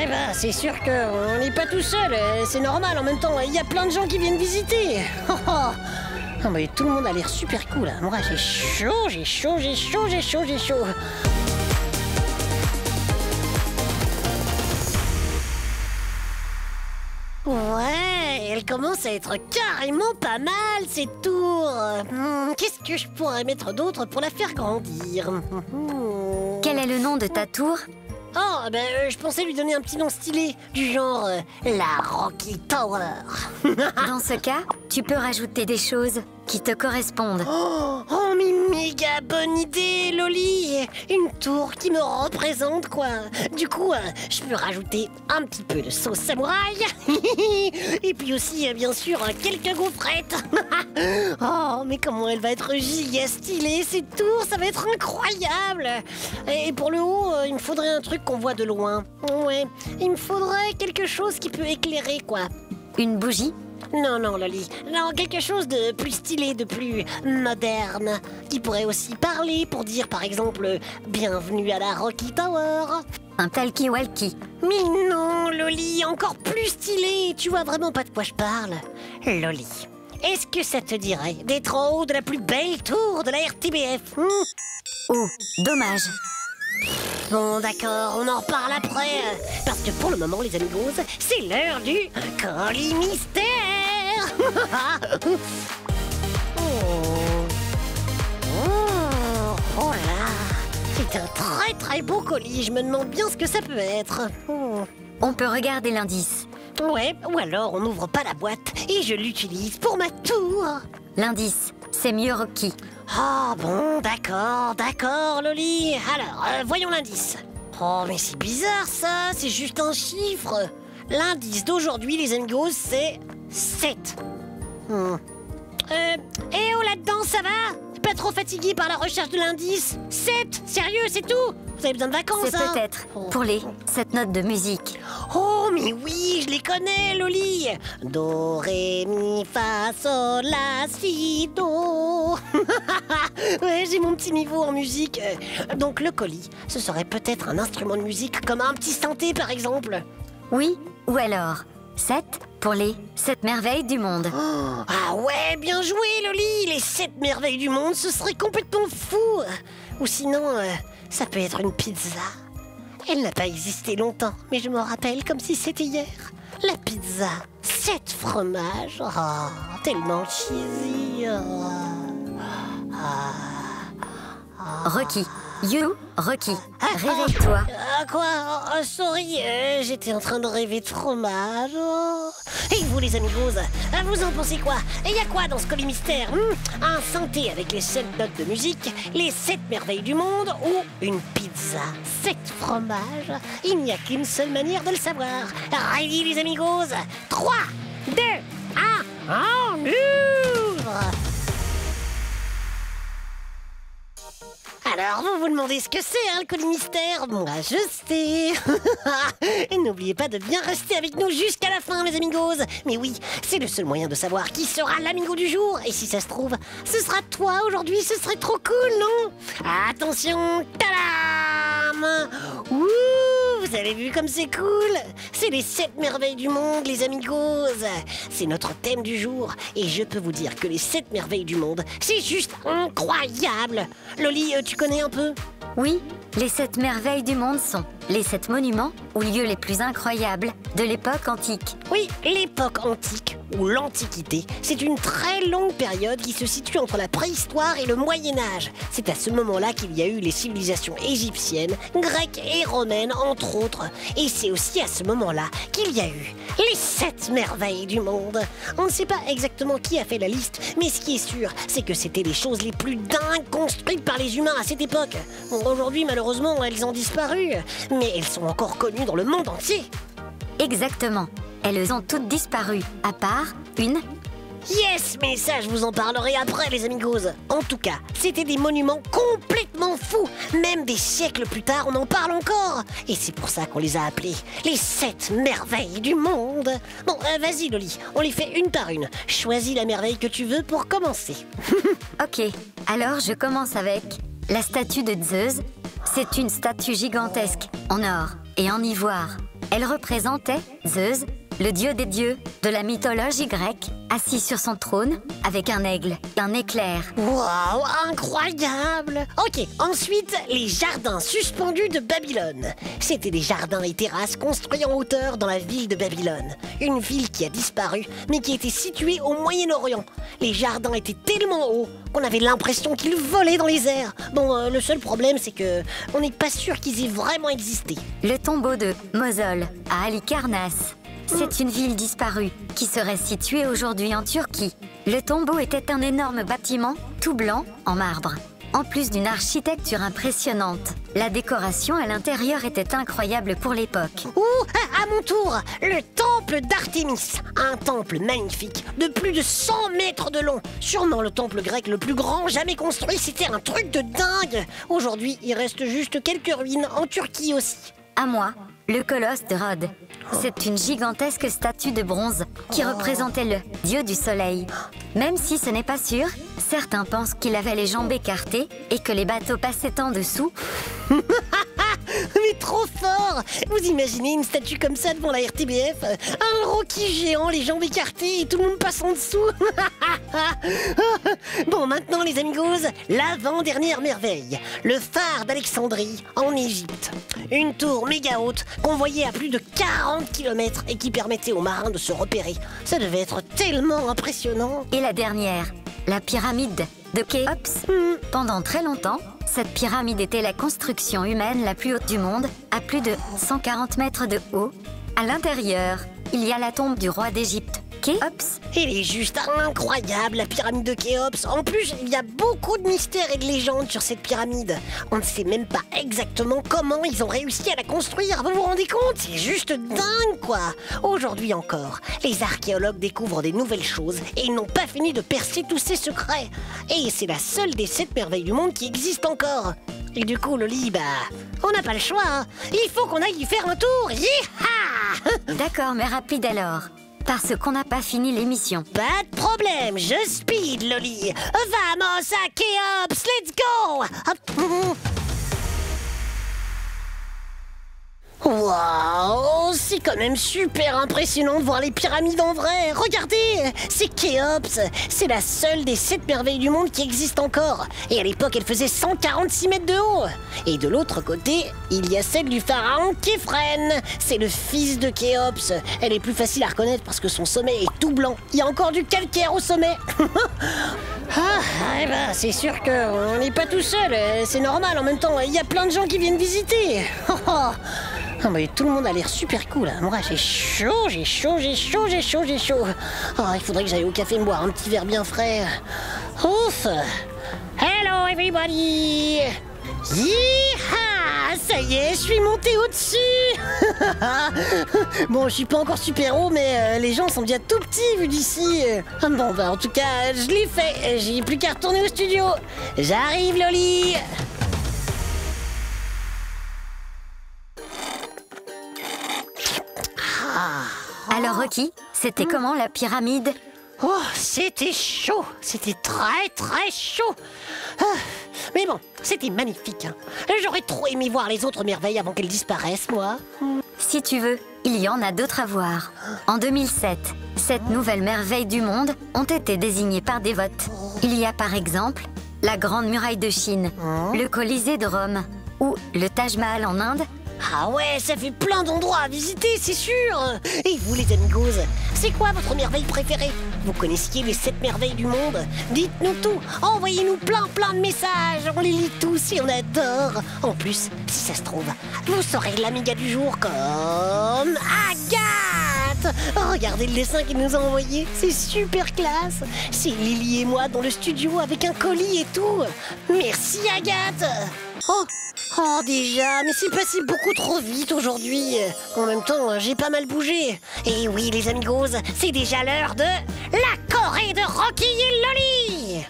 Eh ben, c'est sûr qu'on n'est pas tout seul, c'est normal. En même temps, il y a plein de gens qui viennent visiter. Oh, mais tout le monde a l'air super cool. Hein. Moi, j'ai chaud, j'ai chaud, j'ai chaud, j'ai chaud, j'ai chaud. Ouais, elle commence à être carrément pas mal, cette tour. Qu'est-ce que je pourrais mettre d'autre pour la faire grandir? Quel est le nom de ta tour? Oh, ben, je pensais lui donner un petit nom stylé, du genre la Rocky Tower. Dans ce cas, tu peux rajouter des choses qui te correspondent. Oh, mais méga bonne idée, Loli. Une tour qui me représente, quoi. Du coup, je peux rajouter un petit peu de sauce samouraï. Et puis aussi, bien sûr, quelques gaufrettes. Oh, mais comment elle va être giga stylée, cette tour. Ça va être incroyable. Et pour le haut, il me faudrait un truc qu'on voit de loin. Ouais, il me faudrait quelque chose qui peut éclairer, quoi. Une bougie? Non, non, Loli. Non, quelque chose de plus stylé, de plus moderne. Qui pourrait aussi parler pour dire, par exemple, bienvenue à la Rocky Tower. Un talkie-walkie. Mais non, Loli, encore plus stylé. Tu vois vraiment pas de quoi je parle. Loli, est-ce que ça te dirait d'être en haut de la plus belle tour de la RTBF? Oh, dommage. Bon, d'accord, on en reparle après. Parce que pour le moment, les amigos, c'est l'heure du colis mystère. Oh là, c'est un très très beau colis. Je me demande bien ce que ça peut être. On peut regarder l'indice. Ouais, ou alors on n'ouvre pas la boîte et je l'utilise pour ma tour. L'indice, c'est mieux Rocky. Ah bon, d'accord, Loli. Alors, voyons l'indice. Oh, mais c'est bizarre ça, c'est juste un chiffre. L'indice d'aujourd'hui, les amigos, c'est 7. Eh oh, là-dedans, ça va? Pas trop fatigué par la recherche de l'indice? 7? Sérieux, c'est tout? Vous avez besoin de vacances, C'est hein? peut-être pour les 7 notes de musique. Oh, mais oui, je les connais, Loli. Do, ré, mi, fa, sol, la, si, do. Ouais, j'ai mon petit niveau en musique. Donc le colis, ce serait peut-être un instrument de musique comme un petit synthé, par exemple. Oui, ou alors 7 pour les 7 merveilles du monde. Oh, ah ouais, bien joué, Loli. Les 7 merveilles du monde, ce serait complètement fou. Ou sinon, ça peut être une pizza. Elle n'a pas existé longtemps, mais je me rappelle comme si c'était hier. La pizza, 7 fromages. Oh, tellement cheesy. Rocky, you, Rocky, réveille-toi. Quoi? Oh, sorry, j'étais en train de rêver de fromage. Oh. Et vous, les amigos, vous en pensez quoi? Et y a quoi dans ce colis mystère? Un synthé avec les 7 notes de musique, les 7 merveilles du monde ou une pizza, 7 fromages? Il n'y a qu'une seule manière de le savoir. Ready, les amigos? 3, 2, 1, on ouvre! Alors, vous vous demandez ce que c'est, hein, le colis mystère? Moi, je sais. Et n'oubliez pas de bien rester avec nous jusqu'à la fin, les amigos. Mais oui, c'est le seul moyen de savoir qui sera l'amigo du jour. Et si ça se trouve, ce sera toi aujourd'hui. Ce serait trop cool, non? Attention, tadam! Ouh, vous avez vu comme c'est cool? C'est les 7 merveilles du monde, les amigos. C'est notre thème du jour. Et je peux vous dire que les 7 merveilles du monde, c'est juste incroyable. Loli, tu connais un peu? Oui, les 7 merveilles du monde sont les 7 monuments ou lieux les plus incroyables de l'époque antique. Oui, l'époque antique, ou l'Antiquité, c'est une très longue période qui se situe entre la préhistoire et le Moyen-Âge. C'est à ce moment-là qu'il y a eu les civilisations égyptiennes, grecques et romaines, entre autres. Et c'est aussi à ce moment-là qu'il y a eu les 7 merveilles du monde. On ne sait pas exactement qui a fait la liste, mais ce qui est sûr, c'est que c'était les choses les plus dingues construites par les humains à cette époque. Bon, aujourd'hui, malheureusement, elles ont disparu, mais elles sont encore connues dans le monde entier. Exactement. Elles ont toutes disparu, à part une. Yes, mais ça, je vous en parlerai après, les amigos. En tout cas, c'était des monuments complètement fous. Même des siècles plus tard, on en parle encore. Et c'est pour ça qu'on les a appelés les 7 merveilles du monde. Bon, vas-y, Loli, on les fait une par une. Choisis la merveille que tu veux pour commencer. Ok, alors je commence avec la statue de Zeus. C'est une statue gigantesque, en or et en ivoire. Elle représentait Zeus, le dieu des dieux de la mythologie grecque, assis sur son trône avec un aigle, un éclair. Waouh, incroyable! Ok, ensuite, les jardins suspendus de Babylone. C'était des jardins et terrasses construits en hauteur dans la ville de Babylone. Une ville qui a disparu, mais qui était située au Moyen-Orient. Les jardins étaient tellement hauts qu'on avait l'impression qu'ils volaient dans les airs. Bon, le seul problème, c'est que on n'est pas sûr qu'ils aient vraiment existé. Le tombeau de Mosol à Halicarnasse. C'est une ville disparue qui serait située aujourd'hui en Turquie. Le tombeau était un énorme bâtiment tout blanc en marbre. En plus d'une architecture impressionnante, la décoration à l'intérieur était incroyable pour l'époque. Ou, à mon tour, le temple d'Artémis. Un temple magnifique, de plus de 100 mètres de long. Sûrement le temple grec le plus grand jamais construit, c'était un truc de dingue. Aujourd'hui, il reste juste quelques ruines en Turquie aussi. À moi, le colosse de Rhodes. C'est une gigantesque statue de bronze qui représentait le dieu du soleil. Même si ce n'est pas sûr, certains pensent qu'il avait les jambes écartées et que les bateaux passaient en dessous. Mais trop fort! Vous imaginez une statue comme ça devant la RTBF? Un Rocky géant, les jambes écartées et tout le monde passe en dessous. Bon, maintenant les amigos, l'avant-dernière merveille. Le phare d'Alexandrie en Égypte. Une tour méga haute qu'on voyait à plus de 40 km et qui permettait aux marins de se repérer. Ça devait être tellement impressionnant. Et la dernière, la pyramide de Khéops. Pendant très longtemps, cette pyramide était la construction humaine la plus haute du monde, à plus de 140 mètres de haut. À l'intérieur, il y a la tombe du roi d'Égypte, Khéops. Elle est juste incroyable, la pyramide de Khéops. En plus, il y a beaucoup de mystères et de légendes sur cette pyramide. On ne sait même pas exactement comment ils ont réussi à la construire. Vous vous rendez compte? C'est juste dingue, quoi. Aujourd'hui encore, les archéologues découvrent des nouvelles choses et ils n'ont pas fini de percer tous ces secrets. Et c'est la seule des 7 merveilles du monde qui existe encore. Et du coup, Loli, on n'a pas le choix, hein. Il faut qu'on aille y faire un tour. Yeeha! D'accord, mais rapide alors. Parce qu'on n'a pas fini l'émission. Pas de problème, je speed, Loli. Vamos à Khéops, let's go! Hop. Waouh, c'est quand même super impressionnant de voir les pyramides en vrai. Regardez, c'est Khéops. C'est la seule des 7 merveilles du monde qui existe encore. Et à l'époque, elle faisait 146 mètres de haut. Et de l'autre côté, il y a celle du pharaon Képhren. C'est le fils de Khéops. Elle est plus facile à reconnaître parce que son sommet est tout blanc. Il y a encore du calcaire au sommet. C'est sûr qu'on n'est pas tout seul. C'est normal. En même temps, il y a plein de gens qui viennent visiter. Oh, mais tout le monde a l'air super cool. Moi, j'ai chaud. Il faudrait que j'aille au café me boire un petit verre bien frais. Ouf. Hello, everybody. Yeeha! Ça y est, je suis monté au-dessus. Bon, je suis pas encore super haut, mais les gens sont déjà tout petits vu d'ici. Bon, en tout cas, je l'ai fait. J'ai plus qu'à retourner au studio. J'arrive, Loli. Alors Rocky, c'était comment la pyramide? Oh, c'était chaud. C'était très très chaud. Mais bon, c'était magnifique, hein. J'aurais trop aimé voir les autres merveilles avant qu'elles disparaissent, moi. Si tu veux, il y en a d'autres à voir. En 2007, 7 nouvelles merveilles du monde ont été désignées par des votes. Il y a par exemple la Grande Muraille de Chine, le Colisée de Rome ou le Taj Mahal en Inde. Ah ouais, ça fait plein d'endroits à visiter, c'est sûr. Et vous les amigos, c'est quoi votre merveille préférée? Vous connaissiez les 7 merveilles du monde? Dites-nous tout, envoyez-nous plein de messages. On les lit tous et on adore. En plus, si ça se trouve, vous serez l'amiga du jour comme Agathe. Regardez le dessin qu'il nous a envoyé, c'est super classe. C'est Lily et moi dans le studio avec un colis et tout. Merci Agathe. Oh déjà, mais c'est passé beaucoup trop vite aujourd'hui. En même temps, j'ai pas mal bougé. Et oui les amigos, c'est déjà l'heure de la Corée de Rocky et Loli.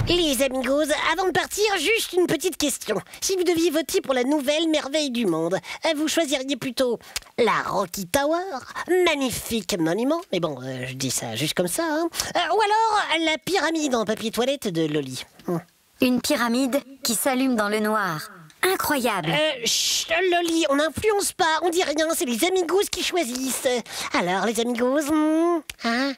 Les les amigos, avant de partir, juste une petite question. Si vous deviez voter pour la nouvelle merveille du monde, vous choisiriez plutôt la Rocky Tower, magnifique monument, mais bon, je dis ça juste comme ça, hein, ou alors la pyramide en papier toilette de Loli. Une pyramide qui s'allume dans le noir. Incroyable. Chut, Loli, on n'influence pas, on dit rien, c'est les amigos qui choisissent. Alors, les amigos, hein